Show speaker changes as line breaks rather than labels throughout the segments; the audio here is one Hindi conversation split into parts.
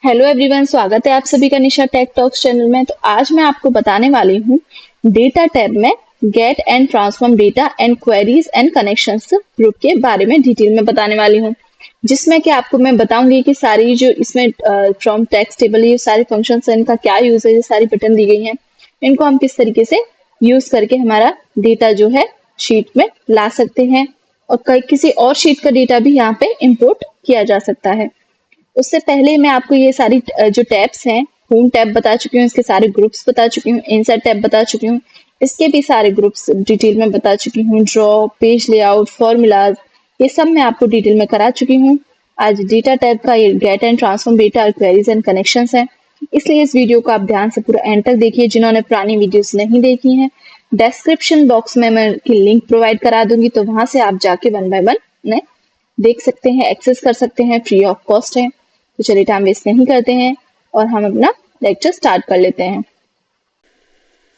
हेलो एवरीवन, स्वागत है आप सभी का निशा टेक टॉक्स चैनल में। तो आज मैं आपको बताने वाली हूँ डेटा टैब में get and transform data and queries and connections group के बारे में डिटेल में बताने वाली हूँ, जिसमें कि आपको मैं बताऊंगी कि सारी जो इसमें फ्रॉम टेक्स्ट टेबल ये सारे फंक्शंस हैं, इनका क्या यूज है, ये सारी बटन दी गई हैं, इनको हम किस तरीके से यूज करके हमारा डेटा जो है शीट में ला सकते हैं और किसी और शीट का डेटा भी यहाँ पे इंपोर्ट किया जा सकता है। उससे पहले मैं आपको ये सारी जो टैब्स हैं, होम टैब बता चुकी हूँ, इसके सारे ग्रुप्स बता चुकी हूँ, इंसर्ट टैब बता चुकी हूँ, इसके भी सारे ग्रुप्स डिटेल में बता चुकी हूँ, ड्रॉ, पेज लेआउट, फॉर्मूलाज, ये सब मैं आपको डिटेल में करा चुकी हूँ। आज डेटा टैब का ये गेट एंड ट्रांसफॉर्म डेटा और क्वेरीज एंड कनेक्शंस है, इसलिए इस वीडियो को आप ध्यान से पूरा एंड तक देखिए। जिन्होंने पुरानी वीडियोस नहीं देखी हैं, डिस्क्रिप्शन बॉक्स में मैं उनकी लिंक प्रोवाइड करा दूंगी, तो वहां से आप जाके वन बाय वन देख सकते हैं, एक्सेस कर सकते हैं, फ्री ऑफ कॉस्ट है। तो चलिए टाइम वेस्ट नहीं करते हैं और हम अपना लेक्चर स्टार्ट कर लेते हैं।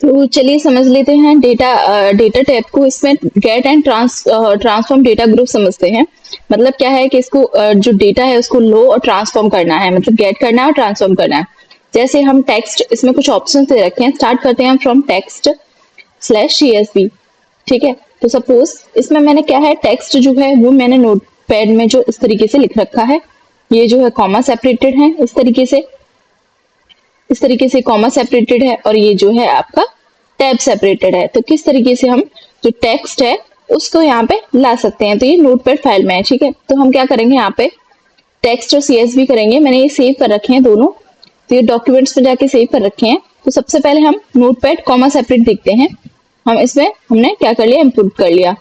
तो चलिए समझ लेते हैं डेटा टैब को। इसमें get and transform data group समझते हैं। मतलब क्या है कि इसको जो डेटा है उसको लो और ट्रांसफॉर्म करना है, मतलब गेट करना है और ट्रांसफॉर्म करना है। जैसे हम टेक्स्ट, इसमें कुछ ऑप्शन दे रखे हैं। स्टार्ट करते हैं फ्रॉम टेक्स्ट स्लैश CSV। ठीक है, तो सपोज इसमें मैंने क्या है, टेक्स्ट जो है वो मैंने नोट पैड में जो इस तरीके से लिख रखा है, ये जो है कॉमा सेपरेटेड है, इस तरीके से कॉमा सेपरेटेड है, और ये जो है आपका टैब सेपरेटेड है। तो किस तरीके से हम जो टेक्स्ट है उसको यहाँ पे ला सकते हैं। तो ये नोटपैड फाइल में है। ठीक है, तो हम क्या करेंगे, यहाँ पे टेक्स्ट और CSV करेंगे। मैंने ये सेव कर रखे हैं दोनों, तो ये डॉक्यूमेंट्स में जाके सेव कर रखे हैं। तो सबसे पहले हम नोटपैड कॉमा सेपरेट देखते हैं। हम इसमें हमने क्या कर लिया, इनपुट कर लिया।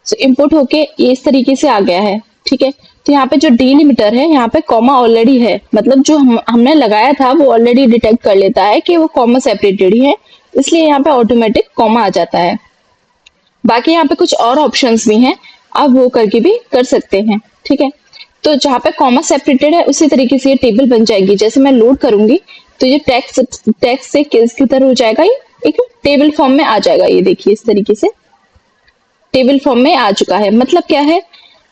सो इनपुट होके ये इस तरीके से आ गया है। ठीक है, तो यहाँ पे जो डिलिमिटर है, यहाँ पे कॉमा ऑलरेडी है, मतलब जो हमने लगाया था वो ऑलरेडी डिटेक्ट कर लेता है कि वो कॉमा सेपरेटेड ही है, इसलिए यहाँ पे ऑटोमेटिक कॉमा आ जाता है। बाकी यहाँ पे कुछ और ऑप्शंस भी हैं, आप वो करके भी कर सकते हैं। ठीक है, तो जहाँ पे कॉमा सेपरेटेड है उसी तरीके से ये टेबल बन जाएगी। जैसे मैं लोड करूंगी तो ये टेक्स्ट से किधर हो जाएगा, ये एक टेबल फॉर्म में आ जाएगा। ये देखिए इस तरीके से टेबल फॉर्म में आ चुका है। मतलब क्या है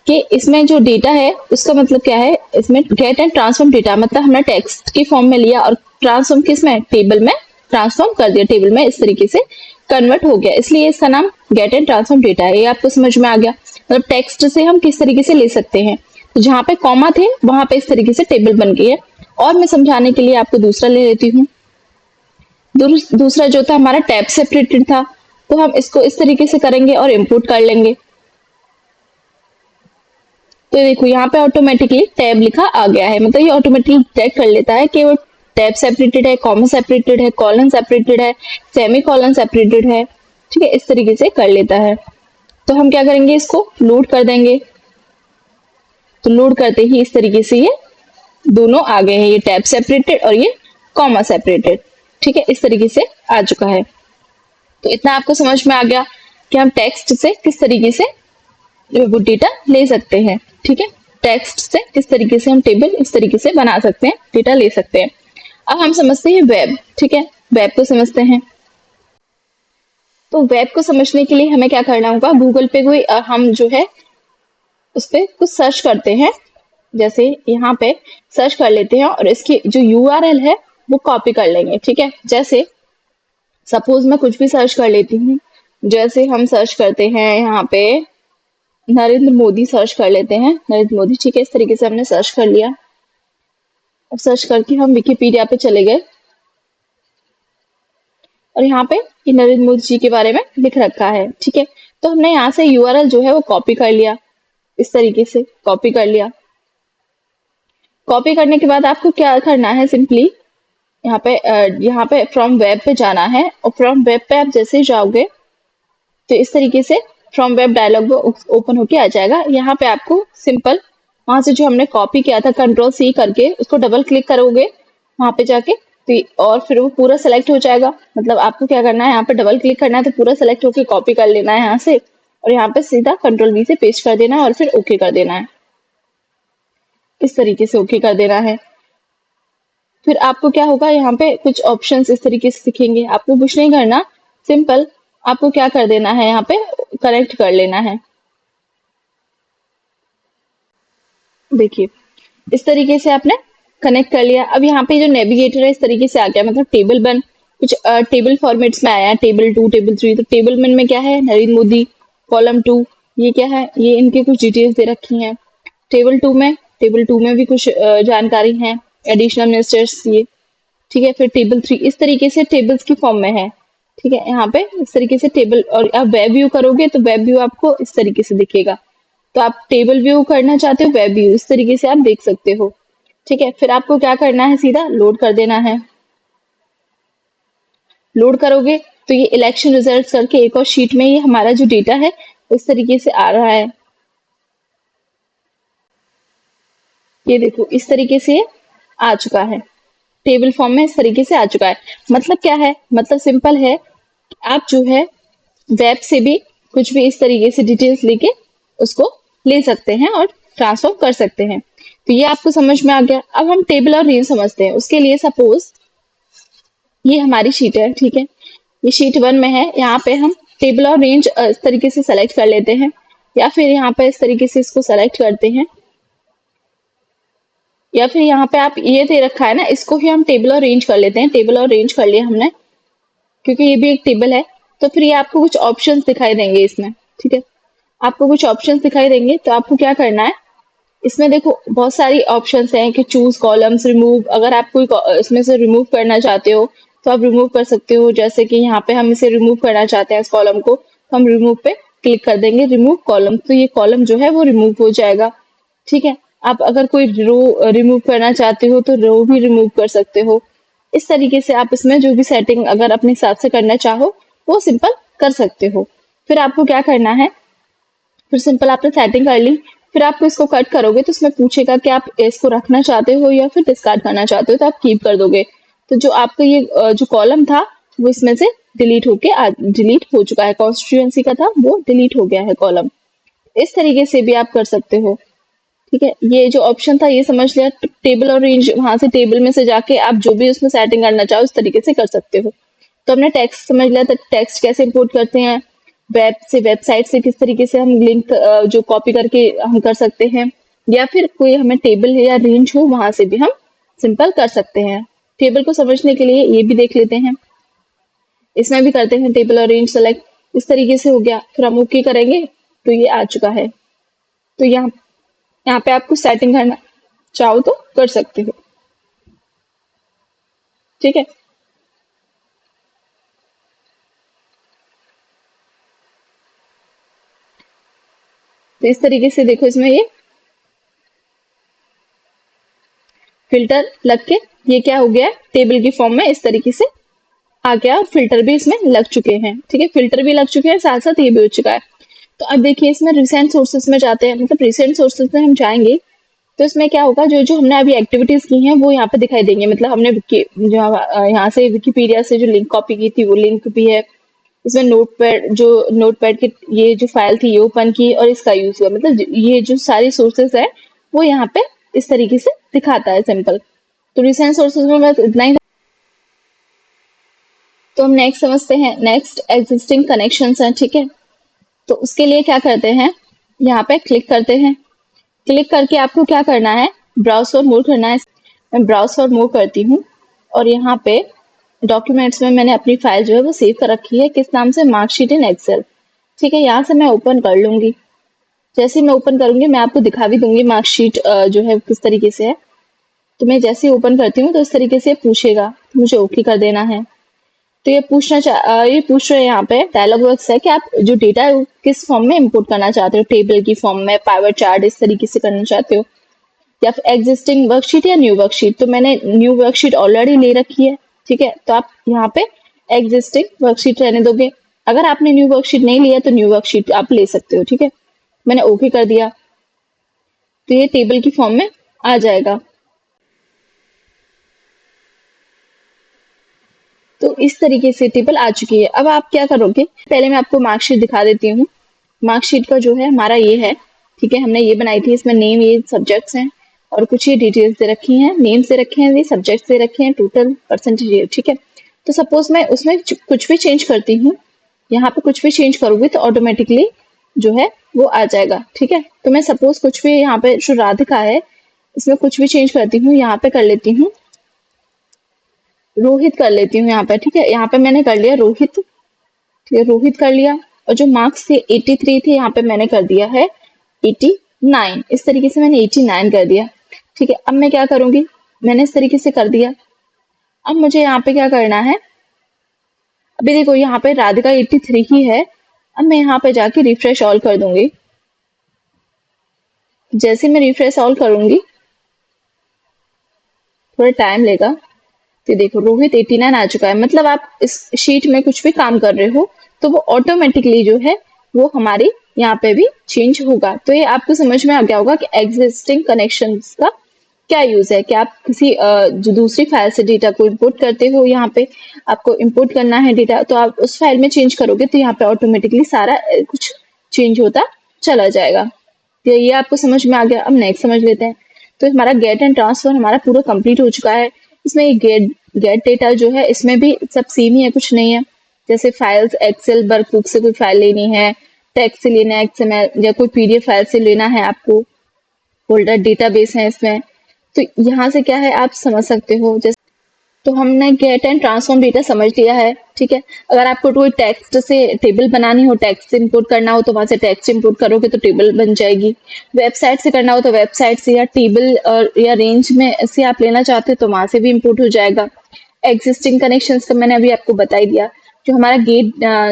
कि इसमें जो डेटा है उसका मतलब क्या है, इसमें गेट एंड ट्रांसफॉर्म डेटा मतलब हमने टेक्स्ट की फॉर्म में लिया और ट्रांसफॉर्म किस में, टेबल में ट्रांसफॉर्म कर दिया, टेबल में इस तरीके से कन्वर्ट हो गया, इसलिए इसका नाम गेट एंड ट्रांसफॉर्म डेटा है। ये आपको समझ में आ गया। मतलब टेक्स्ट से हम किस तरीके से ले सकते हैं, तो जहां पे कॉमा थे वहां पे इस तरीके से टेबल बन गई है। और मैं समझाने के लिए आपको दूसरा ले लेती हूँ। दूसरा जो था हमारा टैब सेपरेटेड था, तो हम इसको इस तरीके से करेंगे और इंपोर्ट कर लेंगे। तो देखो यहाँ पे ऑटोमेटिकली टैब लिखा आ गया है, मतलब ये ऑटोमेटिकली डिटेक्ट कर लेता है कि वो टैब सेपरेटेड है, कॉमा सेपरेटेड है, कॉलन सेपरेटेड है, सेमी कॉलन सेपरेटेड है। ठीक है, इस तरीके से कर लेता है। तो हम क्या करेंगे, इसको लोड कर देंगे। तो लोड करते ही इस तरीके से ये दोनों आ गए हैं, ये टैब सेपरेटेड और ये कॉमा सेपरेटेड। ठीक है, इस तरीके से आ चुका है। तो इतना आपको समझ में आ गया कि हम टेक्स्ट से किस तरीके से वो डेटा ले सकते हैं। ठीक है, टेक्स्ट से किस तरीके से हम टेबल इस तरीके से बना सकते हैं, डेटा ले सकते हैं। अब हम समझते हैं वेब। ठीक है, वेब को समझते हैं। तो वेब को समझने के लिए हमें क्या करना होगा, गूगल पे कोई हम जो है उस पर कुछ सर्च करते हैं। जैसे यहाँ पे सर्च कर लेते हैं और इसकी जो URL है वो कॉपी कर लेंगे। ठीक है, जैसे सपोज मैं कुछ भी सर्च कर लेती हूँ। जैसे हम सर्च करते हैं यहाँ पे नरेंद्र मोदी, सर्च कर लेते हैं नरेंद्र मोदी। ठीक है, इस तरीके से हमने सर्च कर लिया। अब सर्च करके हम विकिपीडिया पे चले गए और यहाँ पे ये नरेंद्र मोदी जी के बारे में लिख रखा है। ठीक है, तो हमने यहाँ से URL जो है वो कॉपी कर लिया, इस तरीके से कॉपी कर लिया। कॉपी करने के बाद आपको क्या करना है, सिंपली यहाँ पे फ्रॉम वेब पे जाना है, और फ्रॉम वेब पे आप जैसे ही जाओगे तो इस तरीके से from web dialog box open होके आ जाएगा। यहाँ पे आपको सिंपल वहां से जो हमने कॉपी किया था Ctrl+C करके उसको डबल क्लिक करोगे वहां पे जाके, तो और फिर वो पूरा सेलेक्ट हो जाएगा। मतलब आपको क्या करना है, यहाँ पे डबल क्लिक करना है तो पूरा सेलेक्ट होके कॉपी कर लेना है यहाँ से, और यहाँ पे सीधा Ctrl+V से पेस्ट कर देना है और फिर ओके कर देना है। इस तरीके से ओके कर देना है। फिर आपको क्या होगा, यहाँ पे कुछ ऑप्शंस इस तरीके से दिखेंगे। आपको कुछ नहीं करना, सिंपल आपको क्या कर देना है, यहाँ पे कनेक्ट कर लेना है। देखिए इस तरीके से आपने कनेक्ट कर लिया। अब यहाँ पे जो नेविगेटर है इस तरीके से आ गया, मतलब टेबल वन कुछ टेबल फॉर्मेट्स में आया, टेबल 2, टेबल 3। तो टेबल वन में क्या है, नरेंद्र मोदी। कॉलम 2 ये क्या है, ये इनके कुछ डिटेल्स दे रखी हैं। टेबल 2 में भी कुछ जानकारी है, एडिशनल मिनिस्टर्स ये, ठीक है। फिर टेबल 3 इस तरीके से टेबल्स की फॉर्म में है, ठीक है। यहाँ पे इस तरीके से टेबल, और आप वेब व्यू करोगे तो वेब व्यू आपको इस तरीके से दिखेगा। तो आप टेबल व्यू करना चाहते हो, वेब व्यू इस तरीके से आप देख सकते हो, ठीक है। फिर आपको क्या करना है, सीधा लोड कर देना है। लोड करोगे तो ये इलेक्शन रिजल्ट करके एक और शीट में ये हमारा जो डेटा है इस तरीके से आ रहा है। ये देखो इस तरीके से आ चुका है, टेबल फॉर्म में इस तरीके से आ चुका है। मतलब क्या है, मतलब सिंपल है, आप जो है वेब से भी कुछ भी इस तरीके से डिटेल्स लेके उसको ले सकते हैं और ट्रांसफर कर सकते हैं। तो ये आपको समझ में आ गया। अब हम टेबल और रेंज समझते हैं। उसके लिए सपोज ये हमारी शीट है, ठीक है। ये शीट 1 में है। यहाँ पे हम टेबल और रेंज इस तरीके से सेलेक्ट कर लेते हैं, या फिर यहाँ पे इस तरीके से इसको सेलेक्ट करते हैं, या फिर यहाँ पे आप ये दे रखा है ना, इसको ही हम टेबल और रेंज कर लेते हैं। टेबल और रेंज कर लिया हमने, क्योंकि ये भी एक टेबल है। तो फिर ये आपको कुछ ऑप्शंस दिखाई देंगे इसमें, ठीक है। आपको कुछ ऑप्शंस दिखाई देंगे, तो आपको क्या करना है, इसमें देखो बहुत सारी ऑप्शंस हैं कि चूज कॉलम्स, रिमूव। अगर आप कोई इसमें से रिमूव करना चाहते हो तो आप रिमूव कर सकते हो। जैसे कि यहाँ पे हम इसे रिमूव करना चाहते हैं इस कॉलम को, तो हम रिमूव पे क्लिक कर देंगे, रिमूव कॉलम। तो ये कॉलम जो है वो रिमूव हो जाएगा, ठीक है। आप अगर कोई रो रिमूव करना चाहते हो तो रो भी रिमूव कर सकते हो। इस तरीके से आप इसमें जो भी सेटिंग अगर अपने हिसाब से करना चाहो वो सिंपल कर सकते हो। फिर आपको क्या करना है, फिर सिंपल आपने सेटिंग कर ली। फिर आपको इसको कट करोगे तो इसमें पूछेगा कि आप इसको रखना चाहते हो या फिर डिस्कार्ड करना चाहते हो, तो आप कीप कर दोगे। तो जो आपका ये जो कॉलम था वो इसमें से डिलीट हो चुका है, कॉन्स्टिट्यूएंसी का था वो डिलीट हो गया है कॉलम। इस तरीके से भी आप कर सकते हो, ठीक है। ये जो ऑप्शन था ये समझ लिया। टेबल और रेंज, वहां से टेबल में से जाके आप जो भी उसमें सेटिंग करना चाहो उस तरीके से कर सकते हो। तो हमने टेक्स्ट समझ लिया, तो टेक्स्ट कैसे इंपोर्ट करते हैं, वेब से, वेबसाइट से किस तरीके से हम लिंक जो कॉपी करके हम कर सकते हैं, या फिर कोई हमें टेबल है या रेंज हो वहां से भी हम सिंपल कर सकते हैं। टेबल को समझने के लिए ये भी देख लेते हैं, इसमें भी करते हैं टेबल और रेंज सेलेक्ट। इस तरीके से हो गया, फिर हम ओके करेंगे तो ये आ चुका है। तो यहाँ पे आपको सेटिंग करना चाहो तो कर सकते हो, ठीक है। तो इस तरीके से देखो इसमें ये फिल्टर लग के ये क्या हो गया, टेबल की फॉर्म में इस तरीके से आ गया। फिल्टर भी इसमें लग चुके हैं, ठीक है। फिल्टर भी लग चुके हैं, साथ साथ ये भी हो चुका है। तो अब देखिए इसमें रिसेंट सोर्सेस में जाते हैं, मतलब रिसेंट सोर्सेस में हम जाएंगे तो इसमें क्या होगा, जो जो हमने अभी एक्टिविटीज की हैं वो यहाँ पे दिखाई देंगे। मतलब हमने यहाँ से विकिपीडिया से जो लिंक कॉपी की थी वो लिंक भी है इसमें। नोटपैड की ये जो फाइल थी ये ओपन की और इसका यूज हुआ, मतलब ये जो सारी सोर्सेस है वो यहाँ पे इस तरीके से दिखाता है सिंपल। तो रिसेंट सोर्सेज में बस इतना ही। तो हम नेक्स्ट समझते हैं, नेक्स्ट एग्जिस्टिंग कनेक्शंस हैं, ठीक है। तो उसके लिए क्या करते हैं, यहाँ पे क्लिक करते हैं। क्लिक करके आपको क्या करना है, ब्राउज फॉर मोर करना है। मैं ब्राउज फॉर मोर करती हूँ और यहाँ पे डॉक्यूमेंट्स में मैंने अपनी फाइल जो है वो सेव कर रखी है, किस नाम से, मार्कशीट इन एक्सेल, ठीक है। यहाँ से मैं ओपन कर लूंगी। जैसे ही मैं ओपन करूंगी मैं आपको दिखा भी दूंगी मार्कशीट जो है किस तरीके से है। तो मैं जैसे ही ओपन करती हूँ तो इस तरीके से पूछेगा, तो मुझे ओके कर देना है। तो ये ये पूछ रहे हैं यहाँ पे डायलॉग बॉक्स है कि आप जो डेटा है वो किस फॉर्म में इंपोर्ट करना चाहते हो, टेबल की फॉर्म में, पावर चार्ट इस तरीके से करना चाहते हो, या फिर एग्जिस्टिंग वर्कशीट या न्यू वर्कशीट। तो मैंने न्यू वर्कशीट ऑलरेडी ले रखी है, ठीक है। तो आप यहाँ पे एग्जिस्टिंग वर्कशीट रहने दोगे। अगर आपने न्यू वर्कशीट नहीं लिया तो न्यू वर्कशीट आप ले सकते हो, ठीक है। मैंने ओके कर दिया तो ये टेबल की फॉर्म में आ जाएगा। तो इस तरीके से टेबल आ चुकी है। अब आप क्या करोगे, पहले मैं आपको मार्कशीट दिखा देती हूँ। मार्कशीट का जो है हमारा ये है, ठीक है। हमने ये बनाई थी, इसमें नेम, ये सब्जेक्ट्स हैं और कुछ ये डिटेल्स दे रखी हैं, नेम से रखे हैं, ये सब्जेक्ट्स दे रखे हैं, टोटल परसेंटेज, ठीक है। तो सपोज मैं उसमें कुछ भी चेंज करती हूँ, यहाँ पे कुछ भी चेंज करोगे तो ऑटोमेटिकली जो है वो आ जाएगा, ठीक है। तो मैं सपोज कुछ भी यहाँ पे जो राधिका है इसमें कुछ भी चेंज करती हूँ, यहाँ पे कर लेती हूँ रोहित कर लेती हूँ यहाँ पे, ठीक है। यहाँ पे मैंने कर लिया रोहित, ठीक है, रोहित कर लिया। और जो मार्क्स थे 83 थे, यहाँ पे मैंने कर दिया है 89। इस तरीके से मैंने 89 कर दिया, ठीक है। अब मैं क्या करूंगी, मैंने इस तरीके से कर दिया। अब मुझे यहाँ पे क्या करना है, अभी देखो यहाँ पे राधिका 83 ही है। अब मैं यहाँ पे जाके रिफ्रेश ऑल कर दूंगी। जैसे मैं रिफ्रेश ऑल करूंगी, थोड़ा टाइम लेगा, तो देखो रोहित 89 आ चुका है। मतलब आप इस शीट में कुछ भी काम कर रहे हो तो वो ऑटोमेटिकली जो है वो हमारी यहाँ पे भी चेंज होगा। तो ये आपको समझ में आ गया होगा कि एग्जिस्टिंग कनेक्शंस का क्या यूज है। कि आप किसी जो दूसरी फाइल से डेटा को इंपोर्ट करते हो, यहाँ पे आपको इंपोर्ट करना है डेटा, तो आप उस फाइल में चेंज करोगे तो यहाँ पे ऑटोमेटिकली सारा कुछ चेंज होता चला जाएगा। तो ये आपको समझ में आ गया। अब नेक्स्ट समझ लेते हैं। तो हमारा गेट एंड ट्रांसफर हमारा पूरा कंप्लीट हो चुका है। इसमें ये गेट डेटा जो है इसमें भी सब सेम ही है, कुछ नहीं है। जैसे फाइल्स एक्सेल वर्कबुक से कोई फाइल लेनी है, टेक्स्ट से लेना है, एक्सएमएल या कोई पीडीएफ फाइल से लेना है आपको, फोल्डर डेटाबेस है इसमें। तो यहाँ से क्या है आप समझ सकते हो। जैसे तो हमने गेट एंड ट्रांसफॉर्म डेटा समझ लिया है, ठीक है। अगर आपको कोई टेक्स्ट से टेबल बनानी हो, टेक्स्ट से इंपोर्ट करना हो तो वहां से टेक्स्ट इंपोर्ट करोगे तो टेबल बन जाएगी। वेबसाइट से करना हो तो वेबसाइट से, या टेबल और या रेंज में से आप लेना चाहते हो तो वहां से भी इंपोर्ट हो जाएगा। एग्जिस्टिंग कनेक्शंस का मैंने अभी आपको बता ही दिया। जो हमारा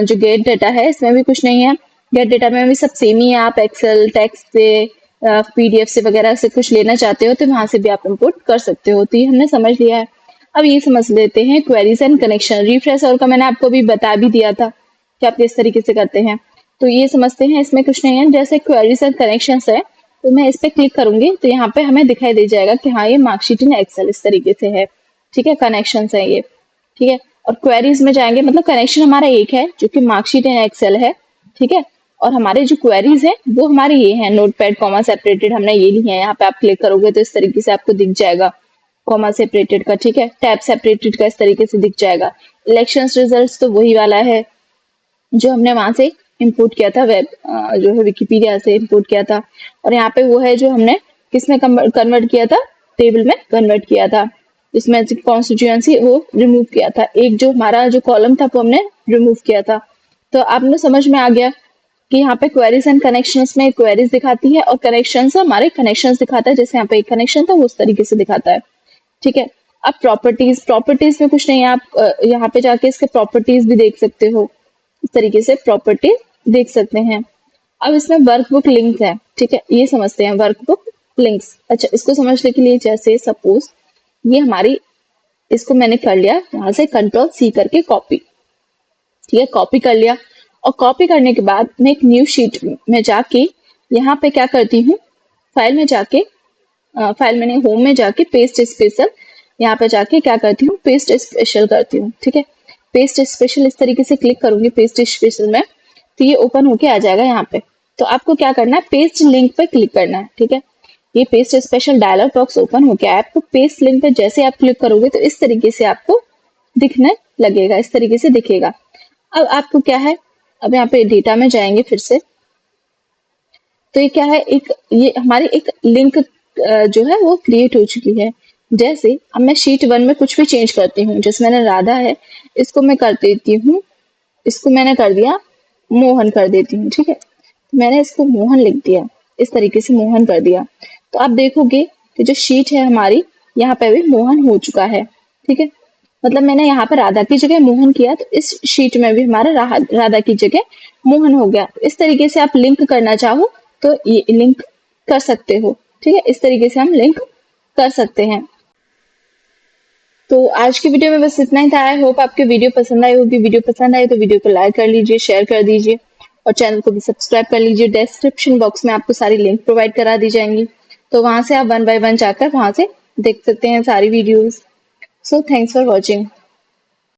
जो गेट डाटा है इसमें भी कुछ नहीं है। गेट डेटा में भी सब सेम ही है। आप एक्सेल टेक्स्ट से पीडीएफ से वगैरह से कुछ लेना चाहते हो तो वहां से भी आप इंपोर्ट कर सकते हो। तो ये हमने समझ लिया है। अब ये समझ लेते हैं queries and connection. Refresh all का मैंने आपको भी बता भी दिया था कि आप किस तरीके से करते हैं। तो ये समझते हैं, इसमें कुछ नहीं है। जैसे क्वेरीज एंड कनेक्शंस है तो मैं इस पे क्लिक करूंगी तो यहाँ पे हमें दिखाई दे जाएगा कि हाँ ये मार्कशीट इन एक्सेल इस तरीके से है, ठीक है। कनेक्शंस है ये, ठीक है। और क्वेरीज में जाएंगे, मतलब कनेक्शन हमारा एक है जो कि मार्कशीट इन एक्सेल है, ठीक है। और हमारे जो क्वेरीज है वो हमारे ये है नोटपैड कॉमा सेपरेटेड, हमने ये ली है। यहाँ पे आप क्लिक करोगे तो इस तरीके से आपको दिख जाएगा कॉमा सेपरेटेड का, ठीक है। टैब सेपरेटेड का इस तरीके से दिख जाएगा। इलेक्शंस रिजल्ट्स तो वही वाला है जो हमने वहां से इंपोर्ट किया था, वेब जो है विकिपीडिया से इंपोर्ट किया था। और यहाँ पे वो है जो हमने किसमें कन्वर्ट किया था, टेबल में कन्वर्ट किया था, जिसमें कॉन्स्टिट्यूएंसी वो रिमूव किया था। एक जो हमारा जो कॉलम था वो हमने रिमूव किया था। तो आपने समझ में आ गया कि यहाँ पे क्वेरीज एंड कनेक्शंस में क्वेरीज दिखाती है और कनेक्शंस हमारे कनेक्शंस दिखाता है। जैसे यहाँ पे एक कनेक्शन था वो उस तरीके से दिखाता है, ठीक है। अब प्रॉपर्टीज में कुछ नहीं है। आप यहाँ पे जाके इसके प्रॉपर्टीज भी देख सकते हो, इस तरीके से प्रॉपर्टी देख सकते हैं। अब इसमें वर्कबुक लिंक्स है, ठीक है। ये समझते हैं वर्कबुक लिंक्स। अच्छा, इसको समझने के लिए जैसे सपोज ये हमारी, इसको मैंने कर लिया यहाँ से Ctrl+C करके कॉपी, ठीक है, कॉपी कर लिया। और कॉपी करने के बाद मैं एक न्यू शीट में जाके यहाँ पे क्या करती हूँ, फाइल में जाके फाइल मैंने होम में जाके पेस्ट स्पेशल, यहाँ पे जाके क्या करती हूँ पेस्ट स्पेशल करती हूँ, ठीक है। पेस्ट स्पेशल इस तरीके से क्लिक करूंगी पेस्ट स्पेशल में तो ये ओपन होके आ जाएगा यहाँ पे। तो आपको क्या करना है, पेस्ट लिंक पे क्लिक करना है, ठीक है। ये paste special dialogue box open हो गया है। आपको पेस्ट लिंक पे जैसे आप क्लिक करोगे तो इस तरीके से आपको दिखने लगेगा, इस तरीके से दिखेगा। अब आपको क्या है, अब यहाँ पे डेटा में जाएंगे फिर से। तो ये क्या है, एक ये हमारी एक लिंक जो है वो क्रिएट हो चुकी है। जैसे अब मैं शीट 1 में कुछ भी चेंज करती हूँ, जैसे मैंने राधा है इसको मैं कर देती हूँ, इसको मैंने कर दिया मोहन कर देती हूँ, ठीक है। तो मैंने इसको मोहन लिख दिया, इस तरीके से मोहन कर दिया। तो आप देखोगे कि जो शीट है हमारी यहाँ पे भी मोहन हो चुका है, ठीक है। मतलब मैंने यहाँ पर राधा की जगह मोहन किया तो इस शीट में भी हमारा राधा की जगह मोहन हो गया। इस तरीके से आप लिंक करना चाहो तो ये लिंक कर सकते हो, ठीक है। इस तरीके से हम लिंक कर सकते हैं। तो आज की वीडियो में बस इतना ही था। आई होप आपके वीडियो पसंद आई होगी। वीडियो पसंद आई तो वीडियो को लाइक कर लीजिए, शेयर कर दीजिए और चैनल को भी सब्सक्राइब कर लीजिए। डिस्क्रिप्शन बॉक्स में आपको सारी लिंक प्रोवाइड करा दी जाएंगी, तो वहां से आप 1 बाय 1 जाकर वहां से देख सकते हैं सारी videos. So thanks for watching.